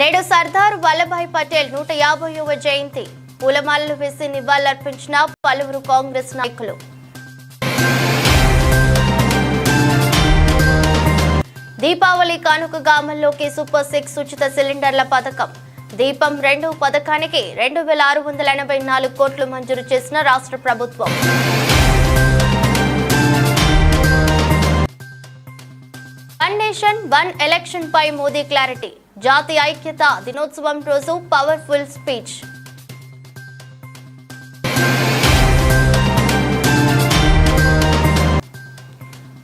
నేడు సర్దార్ వల్లభాయ్ పటేల్ 150వ జయంతి పూలమాలలు వేసి నివాళులర్పించిన పలువురు కాంగ్రెస్ నాయకులు. దీపావళి కానుకగా అమల్లోకి సూపర్ 6 ఉచిత సిలిండర్ల పథకం. దీపం 2 పథకానికి 2684 కోట్లు మంజూరు చేసిన రాష్ట్ర ప్రభుత్వం. వన్ నేషన్ వన్ ఎలక్షన్ పై మోదీ క్లారిటీ. జాతీయ ఐక్యత దినోత్సవం రోజు powerful speech.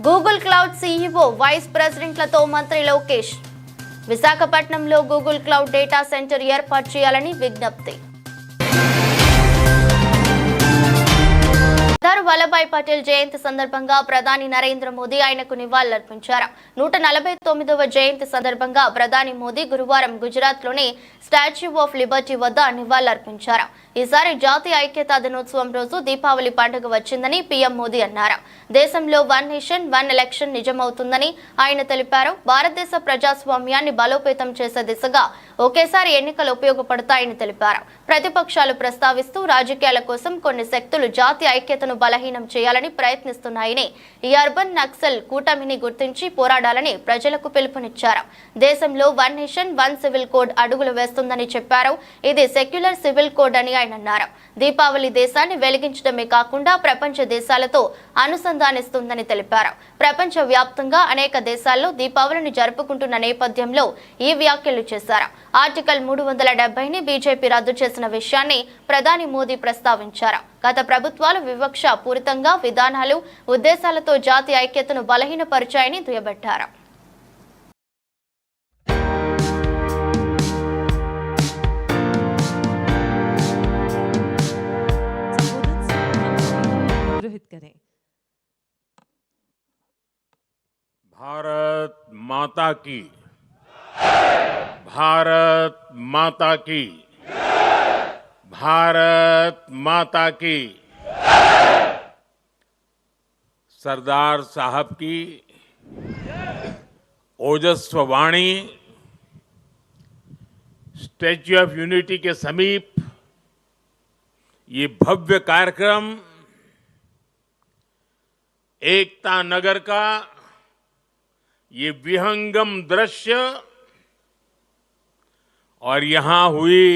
Google cloud CEO vice ప్రెసిడెంట్లతో మంత్రి లోకేష్. విశాఖపట్నంలో గూగుల్ క్లౌడ్ డేటా సెంటర్ ఏర్పాటు చేయాలని విజ్ఞప్తి. సర్దార్ వల్లభాయ్ పటేల్ జయంతి సందర్భంగా ప్రధాని నరేంద్ర మోదీ ఆయనకు నివాళులర్పించారు. 149వ జయంతి సందర్భంగా ప్రధాని మోదీ గురువారం గుజరాత్లోని స్టాచ్యూ ఆఫ్ లిబర్టీ వద్ద నివాళులర్పించారు. ఈసారి జాతీయ ఐక్యతా దినోత్సవం రోజు దీపావళి పండుగ వచ్చిందని పీఎం మోదీ అన్నారు. దేశంలో వన్ నేషన్ వన్ ఎలక్షన్ నిజమవుతుందని ఆయన తెలిపారు. భారతదేశ ప్రజాస్వామ్యాన్ని బలోపేతం చేసే దిశగా ఒకేసారి ఎన్నికలు ఉపయోగపడతాయని తెలిపారు. ప్రతిపక్షాలు ప్రస్తావిస్తూ రాజకీయాల కోసం కొన్ని శక్తులు జాతీయ ఐక్యతను బలహీనం చేయాలని ప్రయత్నిస్తున్నాయని, ఈ అర్బన్ నక్సల్ కూటమిని గుర్తించి పోరాడాలని ప్రజలకు పిలుపునిచ్చారు. దేశంలో one nation one civil code అడుగులు వేస్తుందని చెప్పారు. ఇది సెక్యులర్ సివిల్ కోడ్ అని ఆయన అన్నారు. దీపావళి దేశాన్ని వెలిగించడమే కాకుండా ప్రపంచ దేశాలతో అనుసంధానిస్తుందని తెలిపారు. ప్రపంచ వ్యాప్తంగా అనేక దేశాల్లో దీపావళిని జరుపుకుంటున్న నేపథ్యంలో ఈ వ్యాఖ్యలు చేశారు. ఆర్టికల్ 370ని బీజేపీ రద్దు చేసిన విషయాన్ని ప్రధాని మోదీ ప్రస్తావించారు. గత ప్రభుత్వాలు వివక్ష పూరితంగా విధానాలు, ఉద్దేశాలతో జాతీయ ఐక్యతను బలహీనపరిచాయని దుయ్యబట్టారు. भारत माता की, भारत माता की, भारत माता की। सरदार साहब की ओजस्व वाणी स्टैच्यू ऑफ यूनिटी के समीप ये भव्य कार्यक्रम एकता नगर का ये विहंगम दृश्य और यहां हुई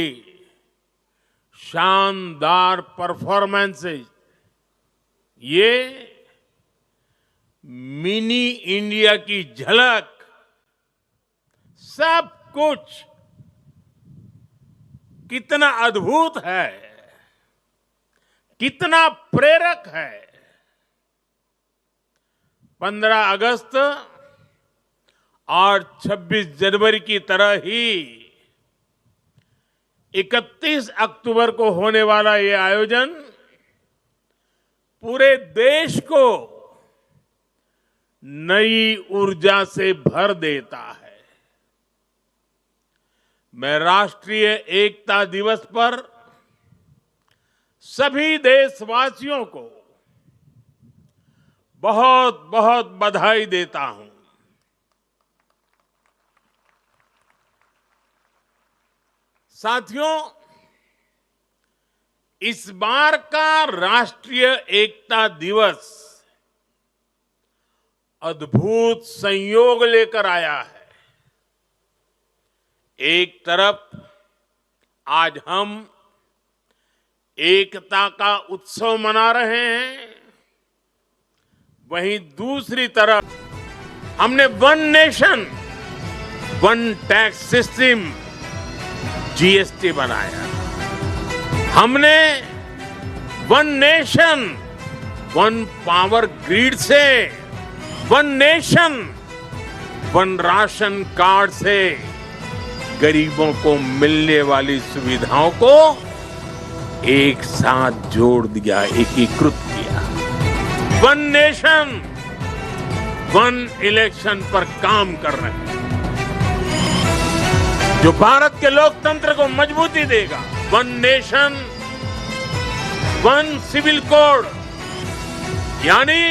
शानदार परफॉर्मेंसेस, ये मिनी इंडिया की झलक, सब कुछ कितना अद्भुत है, कितना प्रेरक है। 15 अगस्त और 26 जनवरी की तरह ही 31 अक्टूबर को होने वाला ये आयोजन पूरे देश को नई ऊर्जा से भर देता है। मैं राष्ट्रीय एकता दिवस पर सभी देशवासियों को बहुत बहुत बधाई देता हूं। साथियों, इस बार का राष्ट्रीय एकता दिवस अद्भुत संयोग लेकर आया है। एक तरफ आज हम एकता का उत्सव मना रहे हैं, वहीं दूसरी तरफ हमने one nation one tax system GST बनाया। हमने one nation one power grid से, one nation one ration card से गरीबों को मिलने वाली सुविधाओं को एक साथ जोड़ दिया, एकीकृत किया। वन नेशन वन इलेक्शन पर काम कर रहे हैं, जो भारत के लोकतंत्र को मजबूती देगा। One nation one civil code, यानी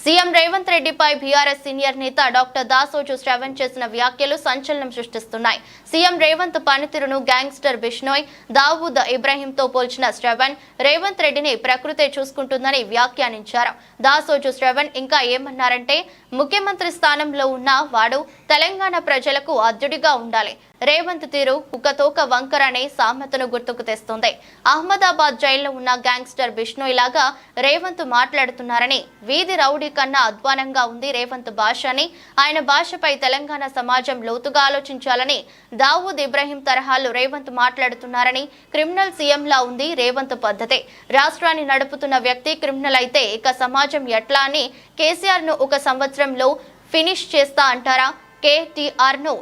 సీఎం రేవంత్ రెడ్డిపై బీఆర్ఎస్ సీనియర్ నేత డాక్టర్ దాసోజు శ్రవణ్ చేసిన వ్యాఖ్యలు సంచలనం సృష్టిస్తున్నాయి. సీఎం రేవంత్ పనితీరును గ్యాంగ్స్టర్ బిష్నోయ్, దావూద్ ఇబ్రాహీంతో పోల్చిన శ్రవణ్ రేవంత్ రెడ్డిని ప్రకృతే చూసుకుంటుందని వ్యాఖ్యానించారు. దాసోజు శ్రవణ్ ఇంకా ఏమన్నారంటే, ముఖ్యమంత్రి స్థానంలో ఉన్న వాడు తెలంగాణ ప్రజలకు అద్యుడిగా ఉండాలి. రేవంత్ తీరు కుక్కతోక వంకర అనే సామెతను గుర్తుకు తెస్తుంది. అహ్మదాబాద్ జైల్లో ఉన్న గ్యాంగ్స్టర్ బిష్నోయ్ లాగా రేవంత్ మాట్లాడుతున్నారని, వీధి రౌడీ కన్నా అధ్వానంగా ఉంది రేవంత్ భాష అని, ఆయన భాషపై తెలంగాణ సమాజం లోతుగా ఆలోచించాలని, దావూద్ ఇబ్రాహీం తరహాలు రేవంత్ మాట్లాడుతున్నారని, క్రిమినల్ సీఎంలా ఉంది రేవంత్ పద్ధతే. రాష్ట్రాన్ని నడుపుతున్న వ్యక్తి క్రిమినల్ అయితే ఇక సమాజం ఎట్లా అని కేసీఆర్ ను ఒక సంవత్సరంలో ఫినిష్ చేస్తా అంటారా? కేటీఆర్ ను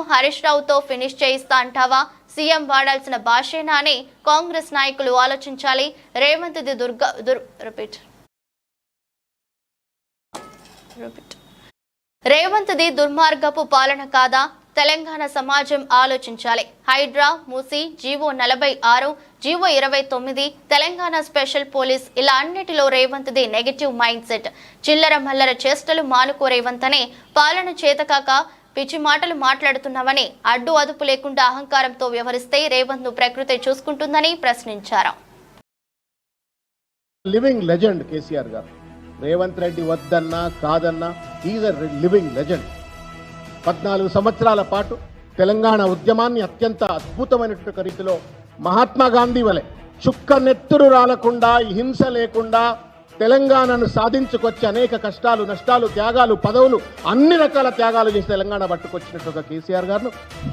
హరీష్ రావుతో ఫినిష్ చేయిస్తా అంటావా? సీఎం వాడాల్సిన భాషేనా అని కాంగ్రెస్ నాయకులు ఆలోచించాలి. రేవంత్ ది దుర్మార్గపు పాలన కాదా? తెలంగాణ సమాజం ఆలోచించాలి. Hydraa, Musi, GO 46, GO 29, Telangana special police ఇలా అన్నిటిలో రేవంత్ ది నెగటివ్ మైండ్ సెట్. చిల్లర మల్లర చేష్టలు మానుకో రేవంత్ అనే, పాలన చేతకాక పిచ్చి మాటలు మాట్లాడుతున్నామని, అడ్డు అదుపు లేకుండా అహంకారంతో వ్యవహరిస్తే రేవంత్ ను ప్రకృతి చూసుకుంటుందని ప్రశ్నించారు. లివింగ్ లెజెండ్ కేసీఆర్ గారు. రేవంత్ రెడ్డి వద్దన్నా కాదన్నా ఈజ్ అ లివింగ్ లెజెండ్. 14 సంవత్సరాల పాటు తెలంగాణ ఉద్యమాన్ని అత్యంత అద్భుతమైనటువంటి రీతిలో మహాత్మా గాంధీ వలె చుక్క నెత్తురు రాలకుండా, హింస లేకుండా తెలంగాణను సాధించుకొచ్చి అనేక కష్టాలు, నష్టాలు, త్యాగాలు, పదవులు, అన్ని రకాల త్యాగాలు చేసి తెలంగాణ పట్టుకొచ్చినట్టు ఒక కేసీఆర్ గారు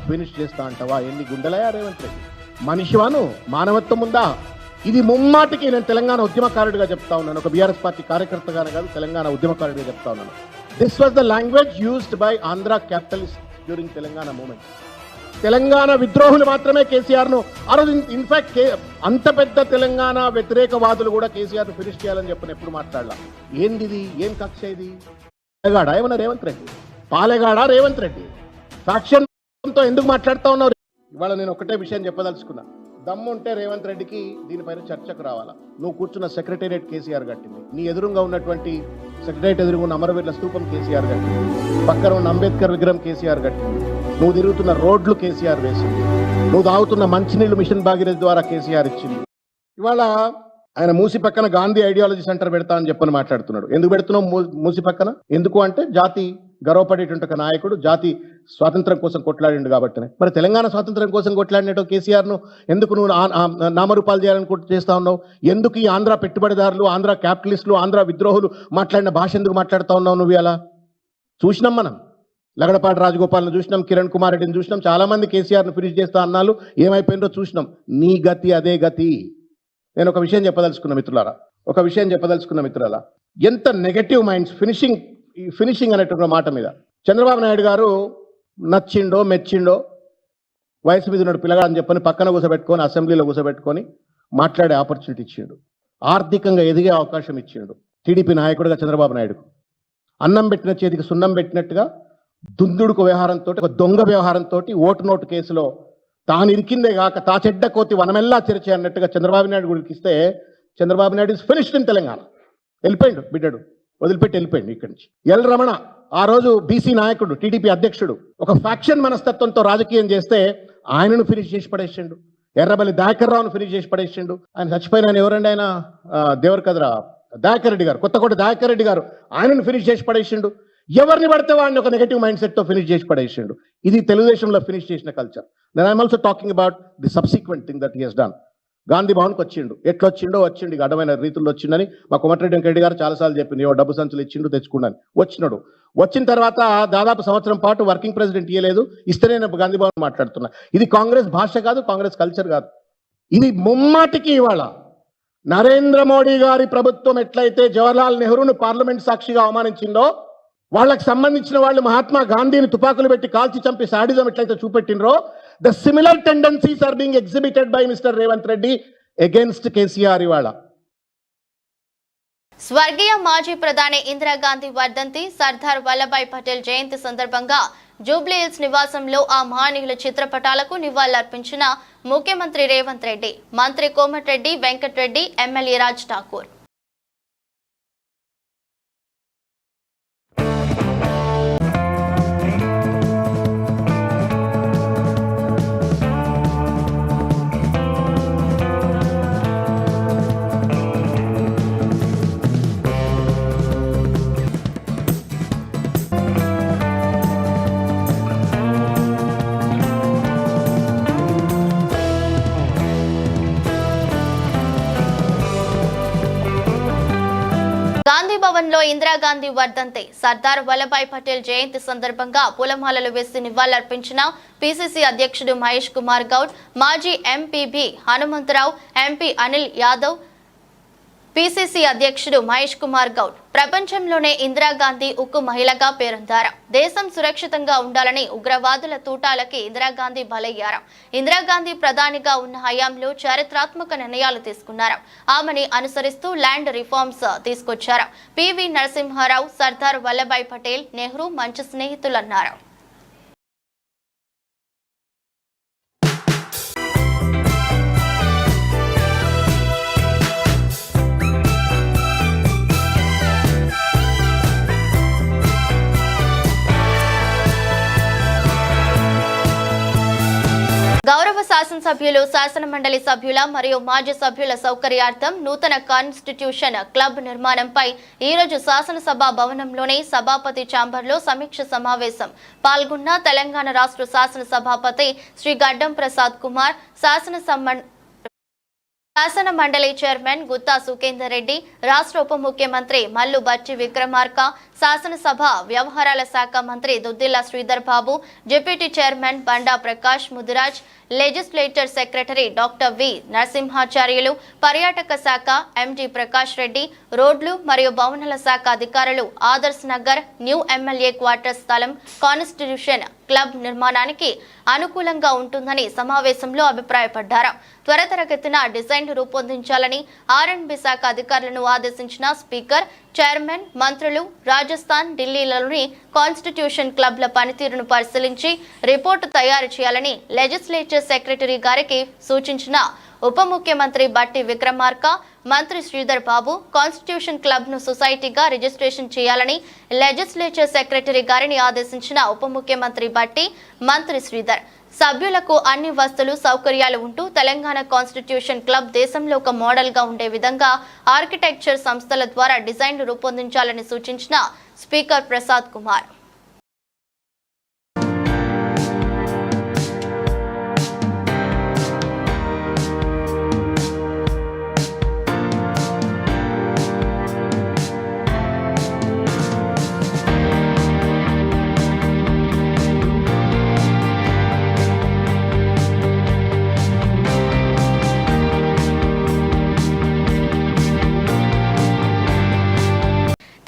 ఫినిష్ చేస్తా అంటావా? ఎన్ని గుండెలయా రేవంత్ రెడ్డి? మనిషివాను, మానవత్వం ఉందా? ఇది ముమ్మాటికి నేను తెలంగాణ ఉద్యమకారుడిగా చెప్తా ఉన్నాను. ఒక బీఆర్ఎస్ పార్టీ కార్యకర్తగానే కాదు, తెలంగాణ ఉద్యమకారుడిగా చెప్తా ఉన్నాను. This was the language used by Andhra capitalist during Telangana movement. Telangana విద్రోహులు మాత్రమే కేసీఆర్ ను ఆ రోజు, ఇన్ఫాక్ట్ అంత పెద్ద తెలంగాణ వ్యతిరేకవాదులు కూడా కేసీఆర్ ను ఫినిష్ చేయాలని చెప్పని ఎప్పుడు మాట్లాడలా. ఏందిది? ఏం కక్ష ఇది? పాలెగాడ ఏమన్నా రేవంత్ రెడ్డి? పాలెగాడ రేవంత్ రెడ్డి? సాక్ష్యంతో ఎందుకు మాట్లాడుతూ ఉన్నారు? ఇవాళ నేను ఒకటే విషయం చెప్పదలుచుకున్నా. దమ్ముంటే రేవంత్ రెడ్డికి దీనిపైన చర్చకు రావాలా. నువ్వు కూర్చున్న సెక్రటేరియట్ కేసీఆర్ కట్టింది, నీ ఎదురుగా ఉన్నటువంటి సెక్రటేరియట్ ఎదురుగా ఉన్న అమరవీరుల స్తూపం కేసీఆర్ కట్టింది, పక్కన ఉన్న అంబేద్కర్ విగ్రహం కేసీఆర్ కట్టింది, నువ్వు తిరుగుతున్న రోడ్లు కేసీఆర్ వేసింది, నువ్వు తాగుతున్న మంచినీళ్లు మిషన్ భాగీరథి ద్వారా కేసీఆర్ ఇచ్చింది. ఇవాళ ఆయన మూసి పక్కన గాంధీ ఐడియాలజీ సెంటర్ పెడతా అని చెప్పని మాట్లాడుతున్నాడు. ఎందుకు పెడుతున్నావు మూసి పక్కన? ఎందుకు అంటే జాతి గర్వపడేటువంటి ఒక నాయకుడు, జాతి స్వాతంత్రం కోసం కొట్లాడిండు కాబట్టి. మరి తెలంగాణ స్వాతంత్రం కోసం కొట్లాడినట్టు కేసీఆర్ ను ఎందుకు నువ్వు నామరూపాలు చేయాలనుకుంటూ చేస్తా ఉన్నావు? ఎందుకు ఈ ఆంధ్ర పెట్టుబడిదారులు, ఆంధ్ర క్యాపిటలిస్టులు, ఆంధ్ర విద్రోహులు మాట్లాడిన భాష ఎందుకు మాట్లాడుతూ ఉన్నావు నువ్వు? అలా చూసినాం మనం. లగడపాటి రాజగోపాల్ని చూసినాం, కిరణ్ కుమార్ రెడ్డిని చూసినాం, చాలా మంది కేసీఆర్ ను ఫినిష్ చేస్తా అన్నాళ్ళు, ఏమైపోయిందో చూసినాం. నీ గతి అదే గతి. నేను ఒక విషయం చెప్పదలుచుకున్న మిత్రులారా, ఎంత నెగటివ్ మైండ్స్ ఫినిషింగ్ అనేటువంటి మాట మీద చంద్రబాబు నాయుడు గారు నచ్చిండో మెచ్చిండో వయసు మీద ఉన్నాడు పిల్లగా అని చెప్పని పక్కన కూర్చోబెట్టుకొని, అసెంబ్లీలో కూర్చోబెట్టుకొని మాట్లాడే ఆపర్చునిటీ ఇచ్చిండు, ఆర్థికంగా ఎదిగే అవకాశం ఇచ్చిండు. టీడీపీ నాయకుడిగా చంద్రబాబు నాయుడుకు అన్నం పెట్టిన చేతికి సున్నం పెట్టినట్టుగా దుందుడుకు వ్యవహారంతో, ఒక దొంగ వ్యవహారంతో, ఓటు నోటు కేసులో తాను ఇరికిందే కాక తా చెడ్డ కోతి వనమెల్లా చర్చ అన్నట్టుగా చంద్రబాబు నాయుడు గురికి ఇస్తే, Chandrababu Naidu is finished in Telangana. వెళ్ళిపోయిండు బిడ్డడు, వదిలిపెట్టి వెళ్ళిపోయింది ఇక్కడి నుంచి. ఎల్ రమణ ఆ రోజు బీసీ నాయకుడు, టీడీపీ అధ్యక్షుడు, ఒక ఫ్యాక్షన్ మనస్తత్వంతో రాజకీయం చేస్తే ఆయనను ఫినిష్ చేసి పడేసిండు. ఎర్రబల్లి దయాకర్ రావును ఫినిష్ చేసి పడేసిండు. ఆయన చచ్చిపోయిన ఆయన ఎవరండి? ఆయన దేవరకద్ర దయాకర్ రెడ్డి గారు, కొత్తకోట దయాకర్ రెడ్డి గారు, ఆయనను ఫినిష్ చేసి పడేసిండు. ఎవరిని పడితే వాడిని ఒక నెగటివ్ మైండ్ సెట్ తో ఫినిష్ చేసి పడేసిండు. ఇది తెలుగుదేశంలో ఫినిష్ చేసిన కల్చర్. నేను I'm also talking about the subsequent thing that he has done. Gandhi భవన్కి వచ్చిండు, ఎట్లొచ్చిండో వచ్చిండు, అడ్డమైన రీతుల్లో వచ్చిందని మా కోమటిరెడ్డి వెంకరెడ్డి గారు చాలాసార్లు చెప్పింది. ఏవో డబ్బు సంచులు ఇచ్చిండు, తెచ్చుకున్నాను. వచ్చినాడు, వచ్చిన తర్వాత దాదాపు సంవత్సరం పాటు వర్కింగ్ ప్రెసిడెంట్ ఇయ్యలేదు, ఇస్తేనే నేను గాంధీ భవన్ మాట్లాడుతున్నా. ఇది కాంగ్రెస్ భాష కాదు, కాంగ్రెస్ కల్చర్ కాదు. ఇది ముమ్మాటికి ఇవాళ నరేంద్ర మోడీ గారి ప్రభుత్వం ఎట్లయితే జవహర్లాల్ నెహ్రూను పార్లమెంట్ సాక్షిగా అవమానించిందో, వాళ్ళకి సంబంధించిన వాళ్ళు మహాత్మా గాంధీని తుపాకులు పెట్టి కాల్చి చంపి సాడిజం ఎట్లయితే చూపెట్టినరో, the similar tendencies are being exhibited by mister Revanth Reddy against KCR. ఇవాళ స్వర్గీయ మాజీ ప్రధాని ఇందిరాగాంధీ వర్ధంతి, సర్దార్ వల్లభాయ్ పటేల్ జయంతి సందర్భంగా జూబ్లీహిల్స్ నివాసంలో ఆ మహనీయుల చిత్రపటాలకు నివాళులర్పించిన ముఖ్యమంత్రి రేవంత్ రెడ్డి, మంత్రి కోమటిరెడ్డి వెంకటరెడ్డి, ఎమ్మెల్యే రాజ్ ఠాకూర్. రాష్ట్రంలో ఇందిరాగాంధీ వర్ధంతి సర్దార్ వల్లభాయ్ పటేల్ జయంతి సందర్భంగా పూలమాలలు వేసి నివాళులర్పించిన పిసిసి అధ్యక్షుడు మహేష్ కుమార్ గౌడ్, మాజీ MP V Hanumantharao, MP Anil Yadav, PCC అధ్యక్షుడు మహేష్ కుమార్ గౌడ్ ప్రపంచంలోనే ఇందిరాగాంధీ ఉక్కు మహిళగా పేరొందారు. దేశం సురక్షితంగా ఉండాలని ఉగ్రవాదుల తూటాలకి ఇందిరాగాంధీ బలయ్యారు. ఇందిరాగాంధీ ప్రధానిగా ఉన్న హయాంలో చారిత్రాత్మక నిర్ణయాలు తీసుకున్నారు. ఆమెని అనుసరిస్తూ ల్యాండ్ రిఫార్మ్స్ తీసుకొచ్చారు. పివి నరసింహారావు, సర్దార్ వల్లభాయ్ పటేల్, నెహ్రూ మంచి స్నేహితులన్నారు. గౌరవ శాసనసభ్యులు, శాసనమండలి సభ్యుల మరియు మాజీ సభ్యుల సౌకర్యార్థం నూతన కాన్స్టిట్యూషన్ క్లబ్ నిర్మాణంపై ఈరోజు శాసనసభ భవనంలోని సభాపతి ఛాంబర్లో సమీక్ష సమావేశం పాల్గొన్న తెలంగాణ రాష్ట్ర శాసనసభాపతి శ్రీ గడ్డం ప్రసాద్ కుమార్, శాసన మండలి చైర్మన్ గుత్తా సుఖేందర్ రెడ్డి, రాష్ట్ర ఉప ముఖ్యమంత్రి మల్లు బట్టి విక్రమార్క, శాసనసభ వ్యవహారాల శాఖ మంత్రి Duddilla Sridhar Babu, deputy chairman Banda Prakash Mudiraj, legislature secretary doctor V Narasimhacharyulu, పర్యాటక శాఖ ఎండి ప్రకాష్ రెడ్డి, రోడ్లు మరియు భవనాల శాఖ అధికారులు Adarsh Nagar new MLA quarter స్థలం కాన్స్టిట్యూషన్ క్లబ్ నిర్మాణానికి అనుకూలంగా ఉంటుందని సమావేశంలో అభిప్రాయపడ్డారు. త్వరితగతిన డిజైన్ రూపొందించాలని ఆర్ఎండ్బి శాఖ అధికారులను ఆదేశించిన స్పీకర్, చైర్మన్, మంత్రులు రాజస్థాన్, ఢిల్లీలోని కాన్స్టిట్యూషన్ క్లబ్ల పనితీరును పరిశీలించి రిపోర్టు తయారు చేయాలని లెజిస్లేచర్ సెక్రటరీ గారికి సూచించిన ఉప ముఖ్యమంత్రి బట్టి విక్రమార్క, మంత్రి శ్రీధర్ బాబు కాన్స్టిట్యూషన్ క్లబ్ ను సొసైటీగా రిజిస్ట్రేషన్ చేయాలని లెజిస్లేచర్ సెక్రటరీ గారిని ఆదేశించిన ఉప ముఖ్యమంత్రి బట్టి, మంత్రి శ్రీధర్ సభ్యులకు అన్ని వసతులు సౌకర్యాలు ఉంటూ తెలంగాణ కాన్స్టిట్యూషన్ క్లబ్ దేశంలో ఒక మోడల్ గా ఉండే విధంగా ఆర్కిటెక్చర్ సంస్థల ద్వారా డిజైన్ రూపొందించాలని సూచించిన speaker Prasad Kumar.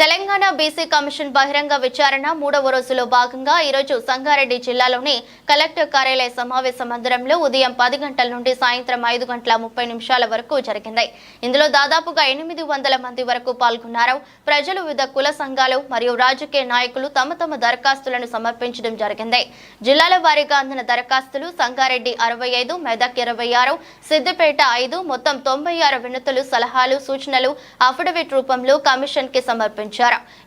Telangana BC commission బహిరంగ విచారణ 3వ రోజులో భాగంగా ఈరోజు సంగారెడ్డి జిల్లాలోని కలెక్టర్ కార్యాలయ సమావేశ మందిరంలో ఉదయం 10 గంటల నుండి సాయంత్రం 5:30 వరకు జరిగింది. ఇందులో దాదాపుగా 800 మంది వరకు పాల్గొన్నారు. ప్రజలు, వివిధ కుల సంఘాలు మరియు రాజకీయ నాయకులు తమ దరఖాస్తులను సమర్పించడం జరిగింది. జిల్లాల వారీగా అందిన దరఖాస్తులు సంగారెడ్డి 65, మెదక్ 26, సిద్దిపేట 5, మొత్తం 96 వినతులు, సలహాలు, సూచనలు అఫిడవిట్ రూపంలో కమిషన్ కి సమర్పించారు.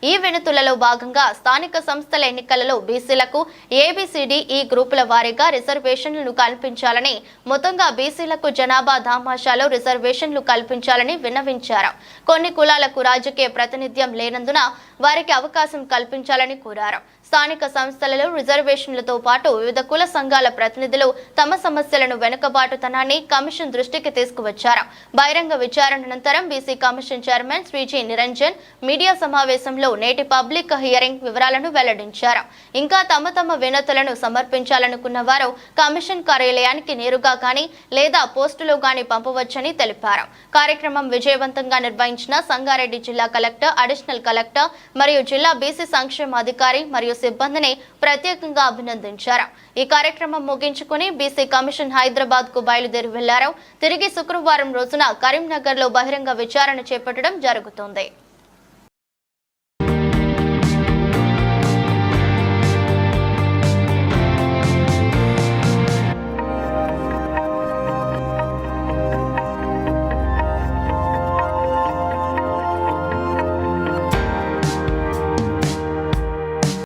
ఈ వినతులలో భాగంగా స్థానిక సంస్థల ఎన్నికలలో బీసీలకు ఏబిసిడి గ్రూపుల వారీగా రిజర్వేషన్లను కల్పించాలని, మొత్తంగా బీసీలకు జనాభా దామాషాలో రిజర్వేషన్లు కల్పించాలని విన్నవించారు. కొన్ని కులాలకు రాజకీయ ప్రాతినిధ్యం లేనందున వారికి అవకాశం కల్పించాలని కోరారు. స్థానిక సంస్థలలో రిజర్వేషన్లతో పాటు వివిధ కుల సంఘాల ప్రతినిధులు తమ సమస్యలను, వెనుకబాటుతనాన్ని కమిషన్ దృష్టికి తీసుకువచ్చారు. బహిరంగ విచారణ అనంతరం BC commission chairman Sreeji Niranjan media సమావేశంలో నేటి పబ్లిక్ హియరింగ్ వివరాలను వెల్లడించారు. ఇంకా తమ వినతులను సమర్పించాలనుకున్న వారు కమిషన్ కార్యాలయానికి నేరుగా గాని లేదా పోస్టులో గాని పంపవచ్చని తెలిపారు. కార్యక్రమం విజయవంతంగా నిర్వహించిన సంగారెడ్డి జిల్లా కలెక్టర్, అడిషనల్ కలెక్టర్ మరియు జిల్లా బీసీ సంక్షేమ అధికారి మరియు సిబ్బందిని ప్రత్యేకంగా అభినందించారు. ఈ కార్యక్రమం ముగించుకుని బీసీ కమిషన్ హైదరాబాద్ కు బయలుదేరి వెళ్లారు. తిరిగి శుక్రవారం రోజున కరీంనగర్ లో బహిరంగ విచారణ చేపట్టడం జరుగుతుంది.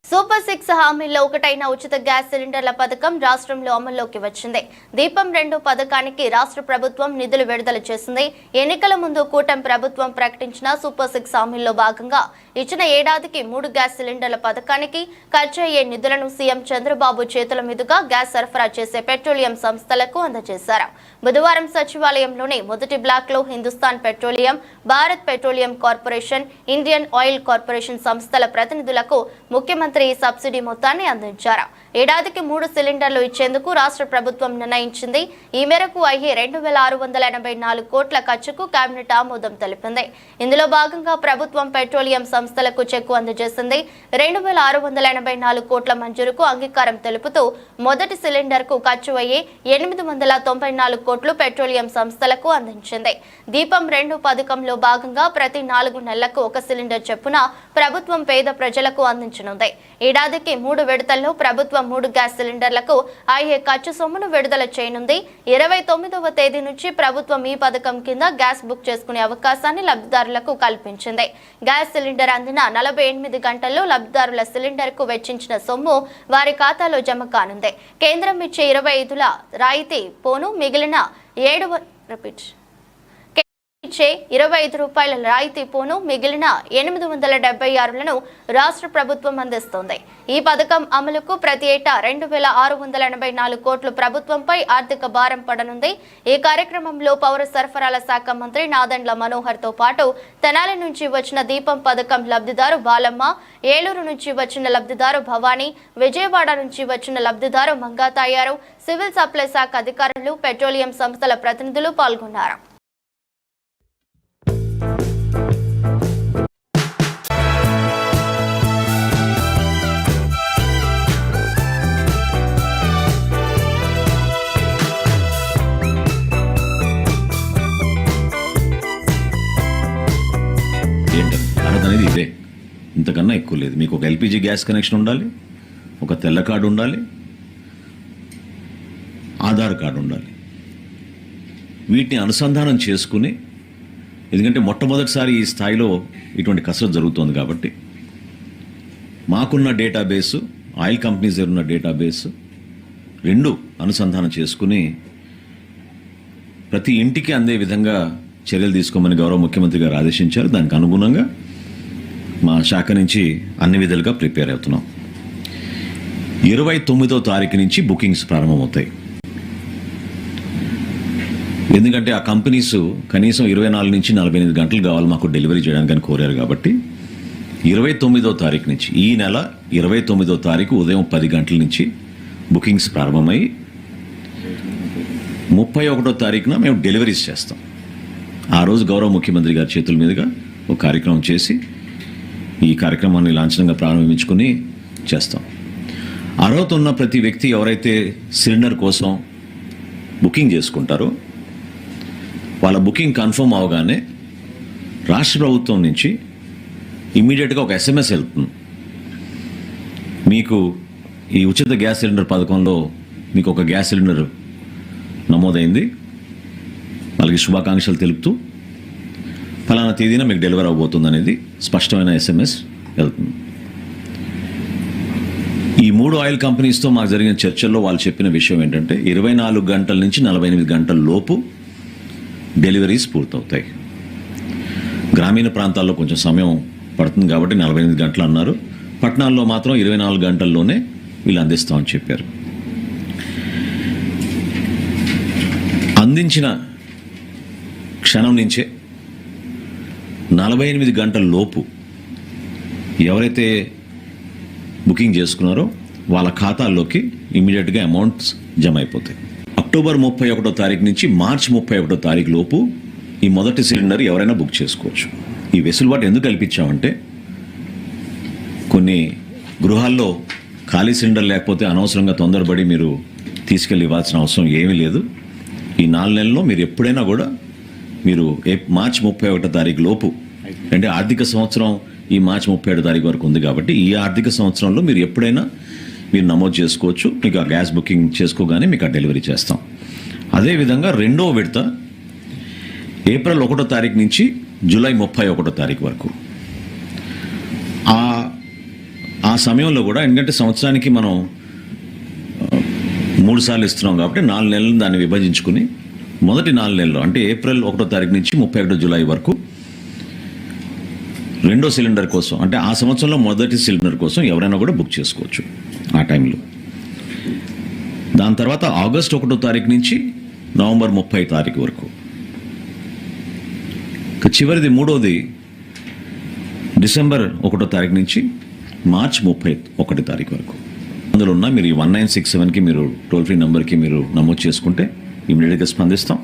సూపర్ 6 హామీల్లో ఒకటైన ఉచిత గ్యాస్ సిలిండర్ల పథకం రాష్ట్రంలో అమల్లోకి వచ్చింది. దీపం 2 పథకానికి రాష్ట్ర ప్రభుత్వం నిధులు విడుదల చేసింది. ఎన్నికల ముందు కూటమి ప్రభుత్వం ప్రకటించిన సూపర్ 6 హామీల్లో భాగంగా ఇచ్చిన ఏడాదికి 3 గ్యాస్ సిలిండర్ల పథకానికి ఖర్చయ్యే నిధులను సీఎం చంద్రబాబు చేతుల మీదుగా గ్యాస్ సరఫరా చేసే పెట్రోలియం సంస్థలకు అందజేశారు. బుధవారం సచివాలయంలోని మొదటి బ్లాక్ లో Hindustan petroleum, Bharat petroleum corporation, Indian oil corporation సంస్థల ప్రతినిధులకు ముఖ్యమంత్రి సబ్సిడీ మొత్తాన్ని అందించారు. ఏడాదికి 3 సిలిండర్లు ఇచ్చేందుకు రాష్ట్ర ప్రభుత్వం నిర్ణయించింది. ఈ మేరకు అయ్యే 2684 కోట్ల ఖర్చుకు కేబినెట్ ఆమోదం తెలిపింది. ఇందులో భాగంగా ప్రభుత్వం పెట్రోలియం సంస్థలకు చెక్కు అందజేసింది. 2684 కోట్ల మంజూరుకు అంగీకారం తెలుపుతూ మొదటి సిలిండర్ కు ఖర్చు అయ్యే 894 కోట్లు పెట్రోలియం సంస్థలకు అందించింది. దీపం 2 పథకంలో భాగంగా ప్రతి 4 నెలలకు 1 సిలిండర్ చొప్పున ప్రభుత్వం పేద ప్రజలకు అందించనుంది. ఏడాదికి 3 విడతల్లో ప్రభుత్వం 3 గ్యాస్ సిలిండర్లకు అయ్యే ఖర్చు సొమ్మును విడుదల చేయనుంది. 29వ తేదీ నుంచి ప్రభుత్వం ఈ పథకం కింద గ్యాస్ బుక్ చేసుకునే అవకాశాన్ని లబ్ధిదారులకు కల్పించింది. గ్యాస్ సిలిండర్ అందిన 48 గంటల్లో లబ్ధిదారుల సిలిండర్ కు వెచ్చించిన సొమ్ము వారి ఖాతాలో జమ కానుంది. కేంద్రం ఇచ్చే 25ల రాయితీ పోను మిగిలిన 25 రూపాయల రాయితీ పోను మిగిలిన 876లను రాష్ట్ర ప్రభుత్వం అందిస్తోంది. ఈ పథకం అమలుకు ప్రతి ఏటా 2684 కోట్లు ప్రభుత్వంపై ఆర్థిక భారం పడనుంది. ఈ కార్యక్రమంలో పౌర సరఫరాల శాఖ మంత్రి నాదెండ్ల మనోహర్ తో పాటు తెనాలి నుంచి వచ్చిన దీపం పథకం లబ్ధిదారు బాలమ్మ, ఏలూరు నుంచి వచ్చిన లబ్ధిదారు భవానీ, విజయవాడ నుంచి వచ్చిన లబ్ధిదారు మంగాతాయారు, సివిల్ సప్లై శాఖ అధికారులు, పెట్రోలియం సంస్థల ప్రతినిధులు పాల్గొన్నారు. అనేది ఇదే, ఇంతకన్నా ఎక్కువ లేదు. మీకు ఒక ఎల్పిజి గ్యాస్ కనెక్షన్ ఉండాలి, ఒక తెల్ల కార్డు ఉండాలి, ఆధార్ కార్డు ఉండాలి. వీటిని అనుసంధానం చేసుకుని, ఎందుకంటే మొట్టమొదటిసారి ఈ స్థాయిలో ఇటువంటి కసరత్తు జరుగుతోంది కాబట్టి మాకున్న డేటాబేసు, ఆయిల్ కంపెనీస్ దగ్గర ఉన్న డేటాబేసు రెండు అనుసంధానం చేసుకుని ప్రతి ఇంటికి అందే విధంగా చర్యలు తీసుకోమని గౌరవ ముఖ్యమంత్రి గారు ఆదేశించారు. దానికి అనుగుణంగా మా శాఖ నుంచి అన్ని విధాలుగా ప్రిపేర్ అవుతున్నాం. 29వ తారీఖు నుంచి బుకింగ్స్ ప్రారంభమవుతాయి. ఎందుకంటే ఆ కంపెనీస్ కనీసం 24 నుంచి 48 గంటలు కావాలి మాకు డెలివరీ చేయడానికి కోరారు. కాబట్టి 29వ తారీఖు నుంచి, ఈ నెల 29వ తారీఖు ఉదయం 10 గంటల నుంచి బుకింగ్స్ ప్రారంభమై 31వ తారీఖున మేము డెలివరీస్ చేస్తాం. ఆ రోజు గౌరవ ముఖ్యమంత్రి గారి చేతుల మీదుగా ఒక కార్యక్రమం చేసి ఈ కార్యక్రమాన్ని లాంఛనంగా ప్రారంభించుకుని చేస్తాం. అర్హత ఉన్న ప్రతి వ్యక్తి ఎవరైతే సిలిండర్ కోసం బుకింగ్ చేసుకుంటారో వాళ్ళ బుకింగ్ కన్ఫర్మ్ అవగానే రాష్ట్ర ప్రభుత్వం నుంచి ఇమ్మీడియట్గా ఒక SMS వెళ్తుంది. మీకు ఈ ఉచిత గ్యాస్ సిలిండర్ పథకంలో మీకు ఒక గ్యాస్ సిలిండర్ నమోదైంది, వాళ్ళకి శుభాకాంక్షలు తెలుపుతూ ఫలానా తేదీన మీకు డెలివరీ అవబోతుంది అనేది స్పష్టమైన SMS వెళ్తుంది. ఈ 3 ఆయిల్ కంపెనీస్తో మాకు జరిగిన చర్చల్లో వాళ్ళు చెప్పిన విషయం ఏంటంటే 24 గంటల నుంచి 48 గంటల లోపు డెలివరీస్ పూర్తవుతాయి. గ్రామీణ ప్రాంతాల్లో కొంచెం సమయం పడుతుంది కాబట్టి 48 గంటలు అన్నారు. పట్టణాల్లో మాత్రం 24 గంటల్లోనే వీళ్ళు అందిస్తామని చెప్పారు. అందించిన క్షణం నుంచే 48 గంటల లోపు ఎవరైతే బుకింగ్ చేసుకున్నారో వాళ్ళ ఖాతాల్లోకి ఇమీడియట్గా అమౌంట్స్ జమ అయిపోతాయి. అక్టోబర్ 31వ తారీఖు నుంచి మార్చి 31వ తారీఖు లోపు ఈ మొదటి సిలిండర్ ఎవరైనా బుక్ చేసుకోవచ్చు. ఈ వెసులుబాటు ఎందుకు కల్పించామంటే కొన్ని గృహాల్లో ఖాళీ సిలిండర్ లేకపోతే అనవసరంగా తొందరపడి మీరు తీసుకెళ్ళి ఇవ్వాల్సిన అవసరం ఏమీ లేదు. ఈ 4 నెలల్లో మీరు ఎప్పుడైనా కూడా మీరు మార్చి 31వ తారీఖు లోపు, అంటే ఆర్థిక సంవత్సరం ఈ మార్చి 31వ తారీఖు వరకు ఉంది కాబట్టి ఈ ఆర్థిక సంవత్సరంలో మీరు ఎప్పుడైనా మీరు నమోదు చేసుకోవచ్చు. మీకు ఆ గ్యాస్ బుకింగ్ చేసుకోగానే మీకు ఆ డెలివరీ చేస్తాం. అదేవిధంగా రెండవ విడత ఏప్రిల్ 1వ తారీఖు నుంచి జూలై 31వ తారీఖు వరకు ఆ ఆ సమయంలో కూడా ఎందుకంటే సంవత్సరానికి మనం 3 సార్లు ఇస్తున్నాం కాబట్టి 4 నెలలు దాన్ని విభజించుకుని మొదటి 4 నెలలు అంటే ఏప్రిల్ 1వ తారీఖు నుంచి 31 జూలై వరకు రెండో సిలిండర్ కోసం అంటే ఆ సంవత్సరంలో మొదటి సిలిండర్ కోసం ఎవరైనా కూడా బుక్ చేసుకోవచ్చు ఆ టైంలో. దాని తర్వాత ఆగస్ట్ 1వ తారీఖు నుంచి నవంబర్ 30 తారీఖు వరకు. చివరిది మూడోది డిసెంబర్ 1వ తారీఖు నుంచి మార్చ్ 31 తారీఖు వరకు. అందులో ఉన్న మీరు ఈ 1967కి మీరు టోల్ ఫ్రీ నెంబర్కి మీరు నమోదు చేసుకుంటే ఇమీడియట్గా స్పందిస్తాం.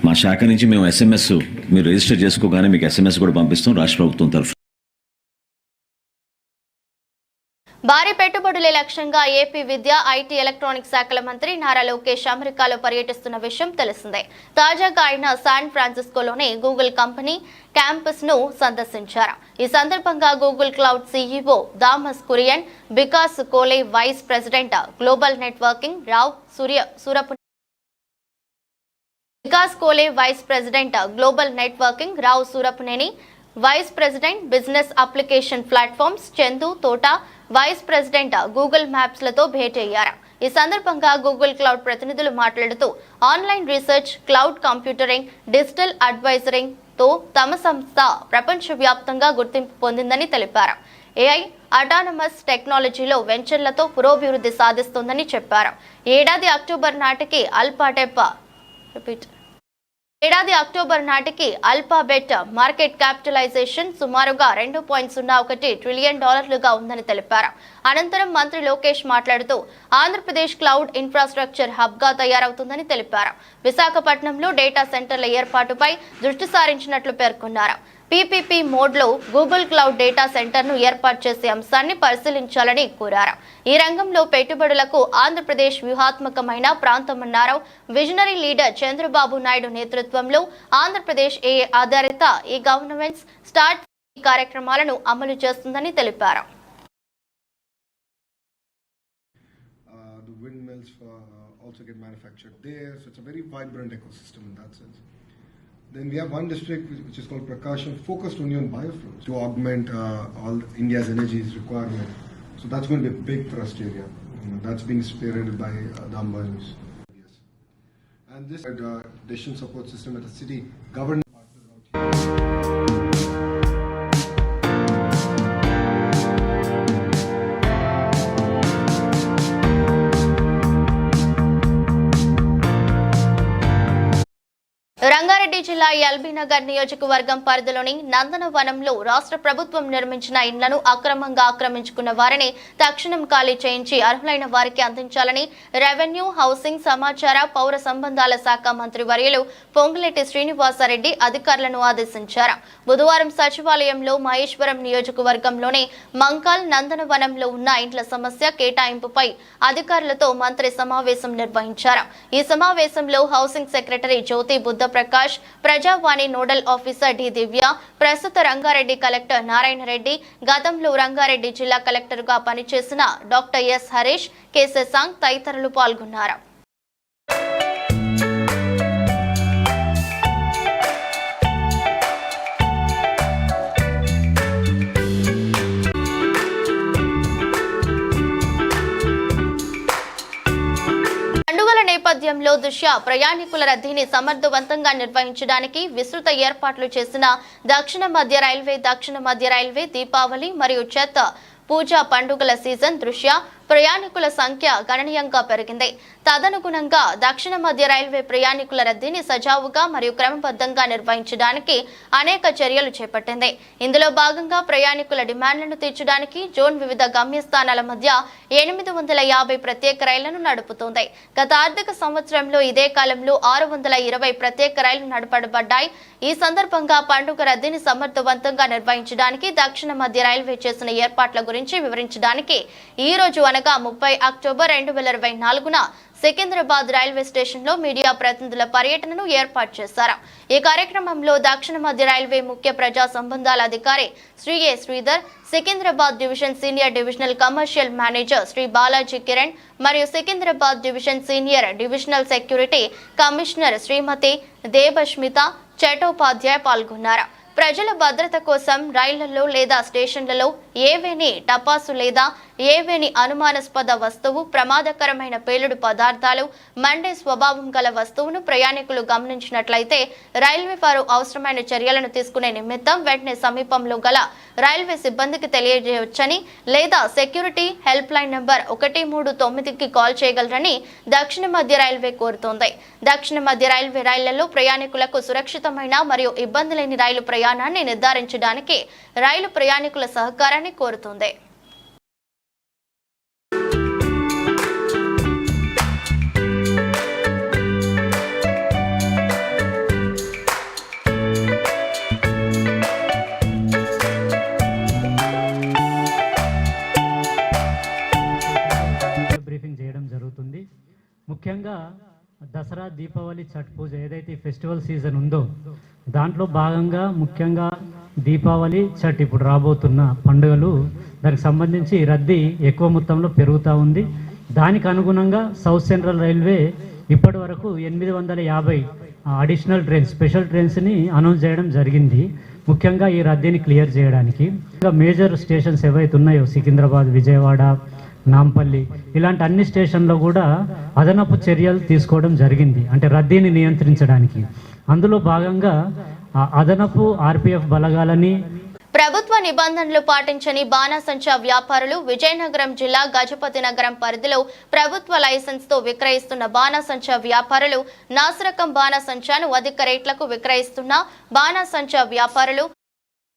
మా శాఖ నుంచి మేము SMS మీరు రిజిస్టర్ చేసుకోగానే మీకు SMS కూడా పంపిస్తాం రాష్ట్ర ప్రభుత్వం తరఫున. భారీ పెట్టుబడులే లక్ష్యంగా ఏపీ విద్య, ఐటీ, ఎలక్ట్రానిక్ శాఖల మంత్రి నారా లోకేష్ అమెరికాలో పర్యటిస్తున్న విషయం తెలిసిందే. తాజాగా ఆయన శాన్ ఫ్రాన్సిస్కోలోని గూగుల్ కంపెనీ క్యాంపస్ ను సందర్శించారు. ఈ సందర్భంగా Google cloud CEO Thomas Kurian, Vikas Kole vice president global networking Rao Surapuneni, vice president business application platforms Chandu Thota, vice president Google maps లతో భేటీ అయ్యారు. ఈ సందర్భంగా గూగుల్ క్లౌడ్ ప్రతినిధులు మాట్లాడుతూ online research, cloud computing, digital advisoring తో తమ సంస్థ ప్రపంచవ్యాప్తంగా గుర్తింపు పొందిందని తెలిపారు. AI, అటానమస్ టెక్నాలజీలో వెంచర్లతో పురోభివృద్ధి సాధిస్తోందని చెప్పారు. ఏడాది అక్టోబర్ నాటికి అల్ఫాబెట్ మార్కెట్ క్యాపిటలైజేషన్ సుమారుగా $2.01 ట్రిలియన్ ఉందని తెలిపారు. అనంతరం మంత్రి లోకేష్ మాట్లాడుతూ ఆంధ్రప్రదేశ్ క్లౌడ్ ఇన్ఫ్రాస్ట్రక్చర్ హబ్ గా తయారవుతుందని తెలిపారు. విశాఖపట్నంలో డేటా సెంటర్ల ఏర్పాటుపై దృష్టి సారించినట్లు పేర్కొన్నారు. PPP మోడ్లో గూగుల్ క్లౌడ్ డేటా సెంటర్ను ఏర్పాటు చేసే అంశాన్ని పరిశీలించాలని కోరారు. ఈ రంగంలో పెట్టుబడులకు ఆంధ్రప్రదేశ్ వ్యూహాత్మకమైన ప్రాంతమన్నారు. విజనరీ లీడర్ చంద్రబాబు నాయుడు నేతృత్వంలో ఆంధ్రప్రదేశ్ AI ఆధారిత ఈ గవర్నెన్స్ స్టార్ట్ కార్యక్రమాలను అమలు చేస్తుందని తెలిపారు. The windmills also get manufactured there, so it's a very vibrant ecosystem in that sense. Then we have one district which is called Prakasham, focused only on biofuels to augment all India's energy requirement. So that's going to be a big thrust area. That's being spearheaded by the Ambanis. Yes. And this decision support system at the city government. Rangareddy జిల్లా ఎల్బీనగర్ నియోజకవర్గం పరిధిలోని నందనవనంలో రాష్ట్ర ప్రభుత్వం నిర్మించిన ఇండ్లను అక్రమంగా ఆక్రమించుకున్న వారిని తక్షణం ఖాళీ చేయించి అర్హులైన వారికి అందించాలని రెవెన్యూ, హౌసింగ్, సమాచార, పౌర సంబంధాల శాఖ మంత్రి వర్యులు పొంగులేటి శ్రీనివాసరెడ్డి అధికారులను ఆదేశించారు. బుధవారం సచివాలయంలో మహేశ్వరం నియోజకవర్గంలోని మంకాల్ నందనవనంలో ఉన్న ఇండ్ల సమస్య కేటాయింపుపై అధికారులతో మంత్రి సమావేశం నిర్వహించారు. ఈ సమావేశంలో హౌసింగ్ సెక్రటరీ జ్యోతి బుద్ధ ప్రకాష్, ప్రజావాణి నోడల్ ఆఫీసర్ డి దివ్య, ప్రస్తుత రంగారెడ్డి కలెక్టర్ నారాయణ రెడ్డి, గతంలో రంగారెడ్డి జిల్లా కలెక్టర్గా పనిచేసిన doctor yes Harish, K Shashank తదితరులు పాల్గొన్నారు. నేపథ్యంలో దృష్ట్యా ప్రయాణికుల రద్దీని సమర్థవంతంగా నిర్వహించడానికి విస్తృత ఏర్పాట్లు చేసిన దక్షిణ మధ్య రైల్వే దీపావళి మరియు ఛత్ పూజా పండుగల సీజన్ దృష్ట్యా ప్రయాణికుల సంఖ్య గణనీయంగా పెరిగింది. తదనుగుణంగా దక్షిణ మధ్య రైల్వే ప్రయాణికుల రద్దీని సజావుగా మరియు క్రమబద్ధంగా నిర్వహించడానికి అనేక చర్యలు చేపట్టింది. ఇందులో భాగంగా ప్రయాణికుల డిమాండ్లను తీర్చడానికి జోన్ వివిధ గమ్యస్థానాల మధ్య 850 ప్రత్యేక రైళ్లను నడుపుతోంది. గత ఆర్థిక సంవత్సరంలో ఇదే కాలంలో 620 ప్రత్యేక రైళ్లు నడపబడ్డాయి. ఈ సందర్భంగా పండుగ రద్దీని సమర్థవంతంగా నిర్వహించడానికి దక్షిణ మధ్య రైల్వే చేసిన ఏర్పాట్ల గురించి వివరించడానికి ఈ రోజు అనగా 30 అక్టోబర్ 2024న సికింద్రాబాద్ రైల్వే స్టేషన్ లో మీడియా ప్రతినిధుల పర్యటనను ఏర్పాటు చేశారు. ఈ కార్యక్రమంలో దక్షిణ మధ్య రైల్వే ముఖ్య ప్రజా సంబంధాల అధికారి Shri A Sridhar, Secunderabad division senior divisional commercial manager Shri Balaji Kiran మరియు Secunderabad division senior divisional security commissioner Shrimati Debashmita Chattopadhyay పాల్గొన్నారు. ప్రజల భద్రత కోసం రైళ్లలో లేదా స్టేషన్లలో ఏవేని టపాసు లేదా ఏవేని అనుమానాస్పద వస్తువు, ప్రమాదకరమైన పేలుడు పదార్థాలు, మండే స్వభావం గల వస్తువును ప్రయాణికులు గమనించినట్లయితే రైల్వే వారు అవసరమైన చర్యలను తీసుకునే నిమిత్తం వెంటనే సమీపంలో గల రైల్వే సిబ్బందికి తెలియజేయవచ్చని లేదా సెక్యూరిటీ హెల్ప్ లైన్ నంబర్ 139కి కాల్ చేయగలరని దక్షిణ మధ్య రైల్వే కోరుతోంది. దక్షిణ మధ్య రైల్వే రైళ్లలో ప్రయాణికులకు సురక్షితమైన మరియు ఇబ్బంది లేని రైలు ప్రయాణాన్ని నిర్ధారించడానికి రైలు ప్రయాణికుల సహకారాన్ని కోరుతోంది. బ్రీఫింగ్ చేయడం జరుగుతుంది. ముఖ్యంగా దసరా, దీపావళి, ఛట్ పూజ ఏదైతే ఈ ఫెస్టివల్ సీజన్ ఉందో దాంట్లో భాగంగా ముఖ్యంగా దీపావళి, ఛట్ ఇప్పుడు రాబోతున్న పండుగలు, దానికి సంబంధించి రద్దీ ఎక్కువ మొత్తంలో పెరుగుతూ ఉంది. దానికి అనుగుణంగా సౌత్ సెంట్రల్ రైల్వే ఇప్పటి వరకు 850 అడిషనల్ ట్రైన్స్, స్పెషల్ ట్రైన్స్ని అనౌన్స్ చేయడం జరిగింది. ముఖ్యంగా ఈ రద్దీని క్లియర్ చేయడానికి ఇంకా మేజర్ స్టేషన్స్ ఏవైతే ఉన్నాయో సికింద్రాబాద్, విజయవాడ, నాంపల్లి ఇలాంటి అన్ని స్టేషన్లో కూడా అదనపు చర్యలు తీసుకోవడం జరిగింది, అంటే రద్దీని నియంత్రించడానికి. అందులో భాగంగా అదనపు ఆర్పీఎఫ్ బలగాలని ప్రభుత్వ నిబంధనలు పాటించని బాణాసంచా వ్యాపారులు విజయనగరం జిల్లా గజపతి నగరం పరిధిలో ప్రభుత్వ లైసెన్స్ తో విక్రయిస్తున్న బాణాసంచా వ్యాపారులు నాసిరకం బాణాసంచాను అధిక రేట్లకు విక్రయిస్తున్న బాణాసంచా వ్యాపారులు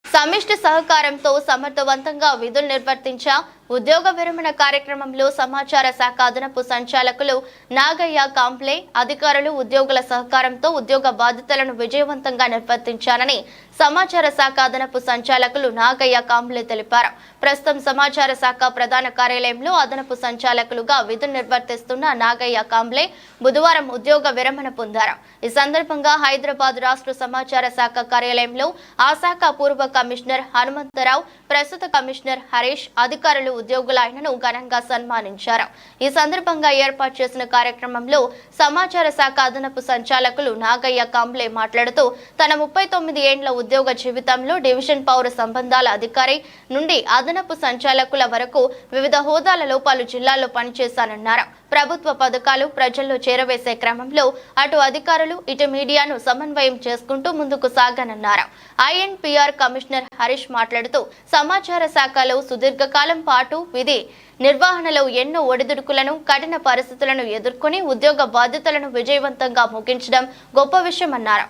సమిష్టి సహకారంతో సమర్థవంతంగా విధులు నిర్వర్తించా ఉద్యోగ విరమణ కార్యక్రమంలో సమాచార శాఖ అదనపు సంచాలకులు నాగయ్య కాంప్లే అధికారులు ఉద్యోగుల సహకారంతో ఉద్యోగ బాధ్యతలను విజయవంతంగా నిర్వర్తించారని సమాచార శాఖ అదనపు సంచాలకులు నాగయ్య కాంప్లే తెలిపారు. ప్రస్తుతం సమాచార శాఖ ప్రధాన కార్యాలయంలో అదనపు సంచాలకులుగా విధులు నిర్వర్తిస్తున్న నాగయ్య కాంప్లే బుధవారం ఉద్యోగ విరమణ పొందారు. ఈ సందర్భంగా హైదరాబాద్ రాష్ట్ర సమాచార శాఖ కార్యాలయంలో ఆ శాఖ పూర్వ కమిషనర్ హనుమంతరావు, ప్రస్తుత కమిషనర్ హరీష్ అధికారులు ఉద్యోగులు ఆయనను ఘనంగా సన్మానించారు. ఈ సందర్భంగా ఏర్పాటు చేసిన కార్యక్రమంలో సమాచార శాఖ అదనపు సంచాలకులు నాగయ్య కాంబ్లే మాట్లాడుతూ తన 39 ఏండ్ల ఉద్యోగ జీవితంలో డివిజన్ పౌర సంబంధాల అధికారి నుండి అదనపు సంచాలకుల వరకు వివిధ హోదాలలో పలు జిల్లాల్లో పనిచేశానన్నారు. ప్రభుత్వ పథకాలు ప్రజల్లో చేరవేసే క్రమంలో అటు అధికారులు ఇటు మీడియాను సమన్వయం చేసుకుంటూ ముందుకు సాగనన్నారు. ఐఎన్పిఆర్ కమిషనర్ హరీష్ మాట్లాడుతూ సమాచార శాఖలో సుదీర్ఘకాలం పాటు విధి నిర్వహణలో ఎన్నో ఒడిదుడుకులను, కఠిన పరిస్థితులను ఎదుర్కొని ఉద్యోగ బాధ్యతలను విజయవంతంగా ముగించడం గొప్ప విషయమన్నారు.